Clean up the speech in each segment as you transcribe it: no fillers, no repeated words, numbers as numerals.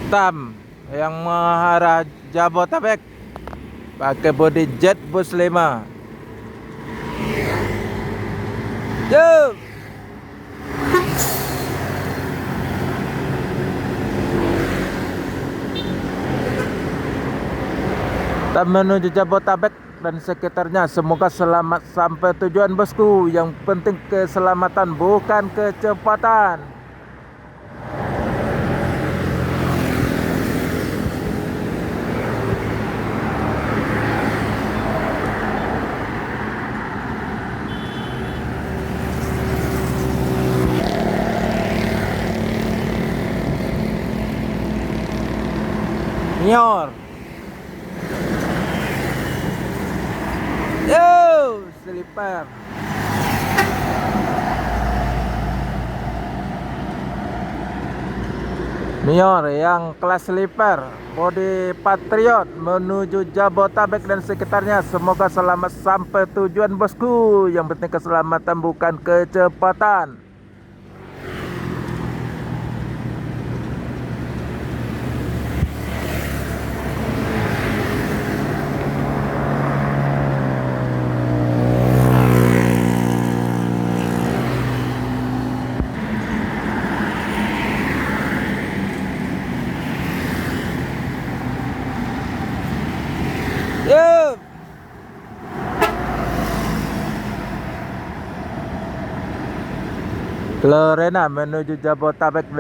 hitam yang mengarah Jabotabek pakai body jet bus 5. Yup. Kita menuju Jabotabek dan sekitarnya. Semoga selamat sampai tujuan bosku. Yang penting keselamatan bukan kecepatan. Nyor. Yo, sleeper. Mior yang kelas sleeper body Patriot menuju Jabotabek dan sekitarnya. Semoga selamat sampai tujuan bosku. Yang penting keselamatan bukan kecepatan. Yup. Lorena menuju Jabotabek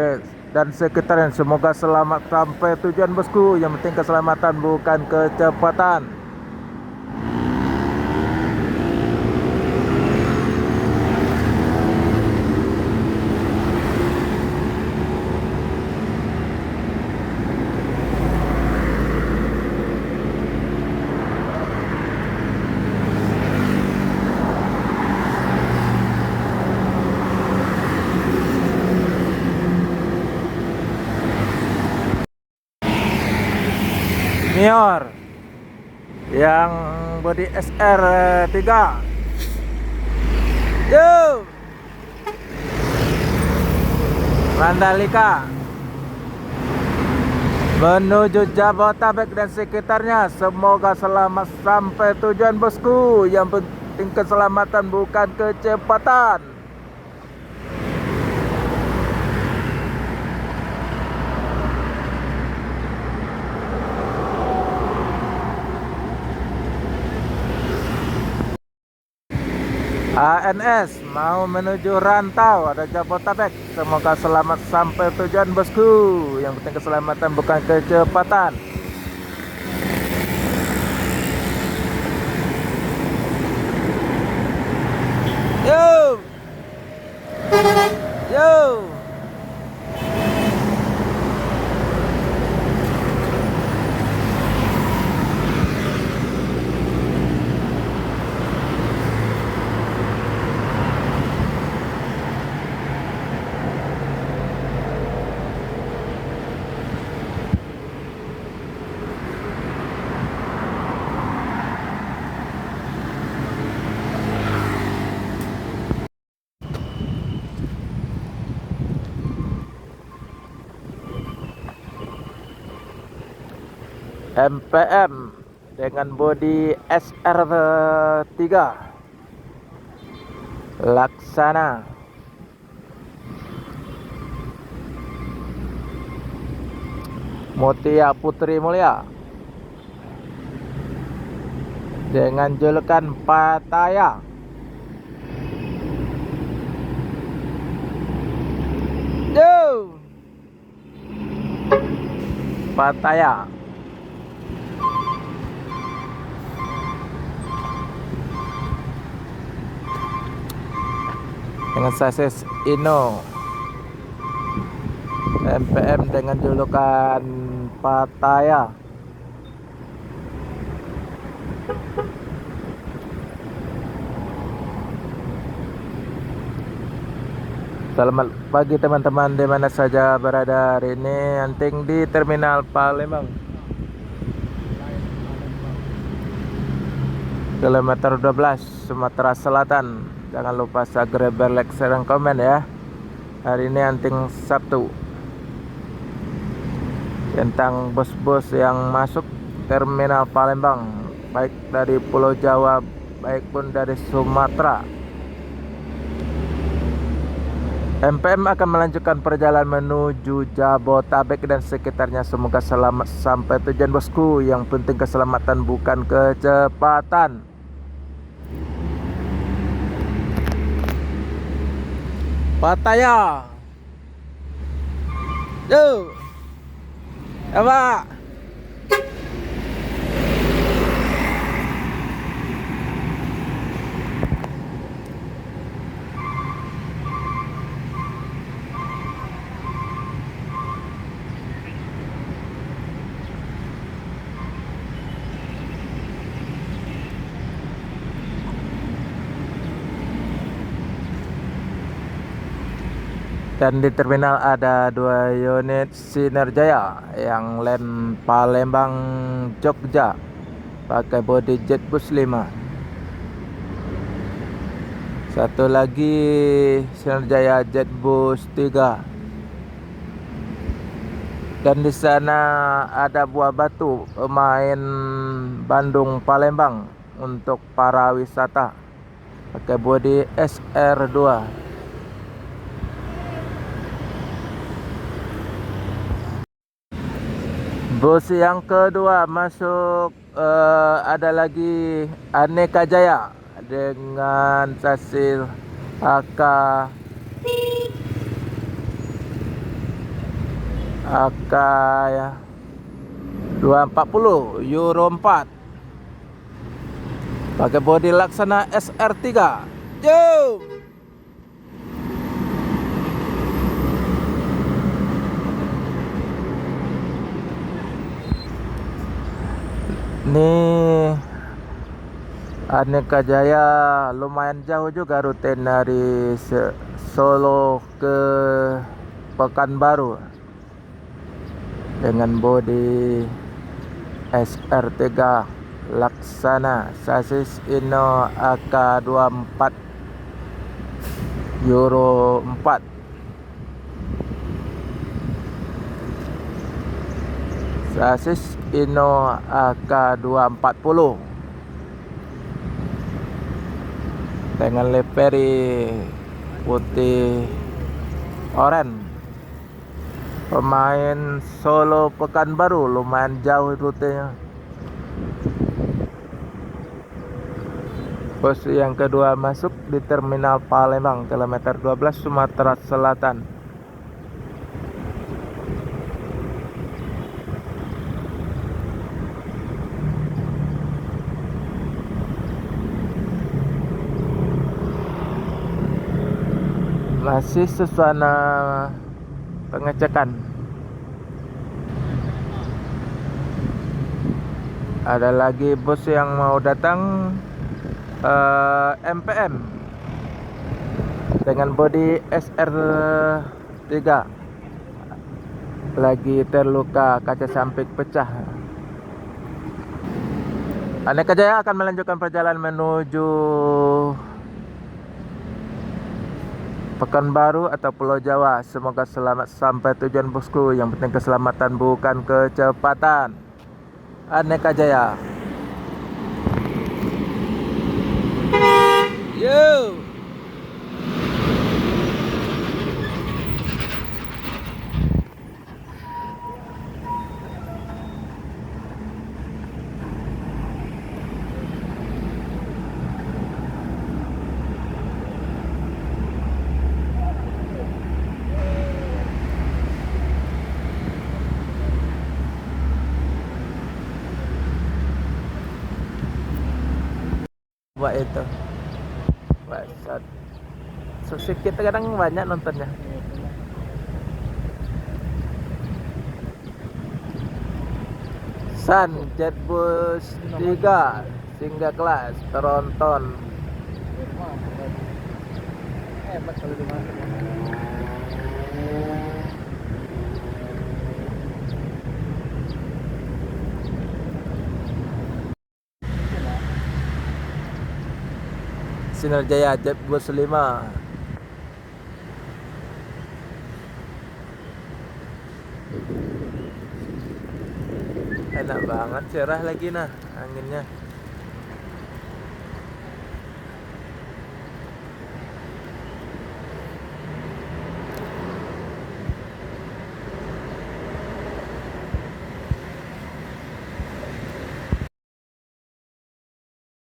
dan sekitarnya. Semoga selamat sampai tujuan bosku. Yang penting keselamatan bukan kecepatan. Mior yang body SR3. Yup. Mandalika menuju Jabotabek dan sekitarnya. Semoga selamat sampai tujuan bosku. Yang penting keselamatan bukan kecepatan. ANS mau menuju Rantau ada Jabotabek. Semoga selamat sampai tujuan bosku. Yang penting keselamatan bukan kecepatan. Yo, yo. MPM dengan bodi SR3 Laksana Mutia Putri Mulia dengan julukan Pattaya. Yo, Pattaya dengan sasis Ino. MPM dengan julukan Pattaya. Selamat pagi teman-teman di mana saja berada hari ini. Anting di Terminal Palembang. Kilometer 12 Sumatera Selatan. Jangan lupa subscribe, like, share, dan komen ya. Hari ini anting Sabtu tentang bus-bus yang masuk terminal Palembang, baik dari Pulau Jawa baik pun dari Sumatera. MPM akan melanjutkan perjalanan menuju Jabotabek dan sekitarnya. Semoga selamat sampai tujuan bosku. Yang penting keselamatan bukan kecepatan. Pattaya. Yo. Apa? Dan di terminal ada 2 unit Sinerjaya yang land Palembang Jogja pakai body Jetbus 5. Satu lagi Sinerjaya Jetbus 3. Dan di sana ada Buah Batu, pemain Bandung Palembang untuk para wisata pakai body SR2. Bus yang kedua masuk, ada lagi Aneka Jaya dengan sasis AK ya 240 Euro 4 pakai bodi Laksana SR3. Jom. Nih Aneka Jaya lumayan jauh juga rute dari Solo ke Pekanbaru dengan bodi SR3 Laksana, sasis Inno AK24 Euro 4. Sasis Inno AK240 dengan livery putih oranye. Pemain Solo Pekanbaru, lumayan jauh rutenya. Bus yang kedua masuk di terminal Palembang, kilometer 12 Sumatera Selatan. Masih suasana pengecekan. Ada lagi bus yang mau datang, MPM dengan bodi SR3, lagi terluka kaca samping pecah. Aneka Jaya akan melanjutkan perjalanan menuju Pekanbaru atau Pulau Jawa. Semoga selamat sampai tujuan bosku. Yang penting keselamatan bukan kecepatan. Aneka Jaya. Yo. Buat itu. Buat sedikit kadang banyak nontonnya. Sun Jetbus 3 singgah kelas teronton. Sinerjaya Jetbus 5. Enak banget, cerah lagi nah anginnya.